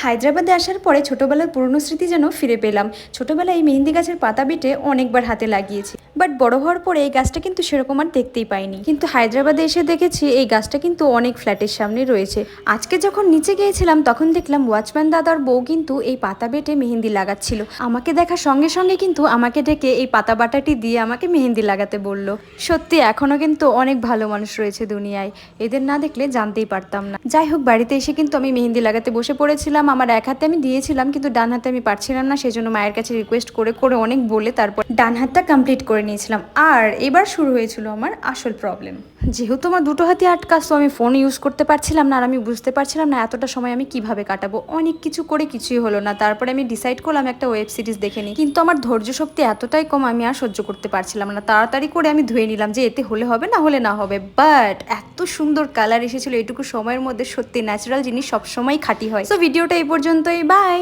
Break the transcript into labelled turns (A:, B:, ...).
A: হায়দ্রাবাদে আসার পরে ছোটবেলার পুরনো স্মৃতি যেন ফিরে পেলাম। ছোটবেলায় এই মেহেন্দি গাছের পাতা বেটে অনেকবার হাতে লাগিয়েছি, বাট বড় হওয়ার পরে এই গাছটা কিন্তু সেরকম আর দেখতেই পাইনি। কিন্তু হায়দ্রাবাদে এসে দেখেছি এই গাছটা কিন্তু অনেক ফ্ল্যাটের সামনে রয়েছে। আজকে যখন নিচে গিয়েছিলাম তখন দেখলাম ওয়াচম্যান দাদার বউ কিন্তু এই পাতা বেটে মেহেন্দি লাগাচ্ছিল। আমাকে দেখার সঙ্গে সঙ্গে কিন্তু আমাকে ডেকে এই পাতা বাটাটি দিয়ে আমাকে মেহেন্দি লাগাতে বলল। সত্যি এখনো কিন্তু অনেক ভালো মানুষ রয়েছে দুনিয়ায়, এদের না দেখলে জানতেই পারতাম না। যাই হোক, বাড়িতে এসে কিন্তু আমি মেহেন্দি লাগাতে বসে পড়েছিলাম। আমার এক হাতে আমি দিয়েছিলাম কিন্তু ডান হাতে আমি পারছিলাম না, সেজন্য মায়ের কাছে রিকোয়েস্ট করে করে অনেক বলে তারপর ডান হাতটা কমপ্লিট করে নিয়েছিলাম। আর এবার শুরু হয়েছিল আমার আসল প্রবলেম। যেহেতু আমার দুটো হাতে আটকা, তো আমি ফোন ইউজ করতে পারছিলাম না, আর আমি বুঝতে পারছিলাম না এতটা সময় আমি কিভাবে কাটাবো। অনেক কিছু করে কিছুই হলো না। তারপরে আমি ডিসাইড করলাম একটা ওয়েব সিরিজ দেখে নিই, কিন্তু আমার ধৈর্য শক্তি এতটাই কম, আমি আর সহ্য করতে পারছিলাম না। তাড়াতাড়ি করে আমি ধুয়ে নিলাম যে এতে হলে হবে, না হলে না হবে। বাট এত সুন্দর কালার এসেছিল এইটুকু সময়ের মধ্যে। সত্যি ন্যাচারাল জিনিস সবসময় খাঁটি হয়। তো ভিডিওটা এই পর্যন্তই, বাই।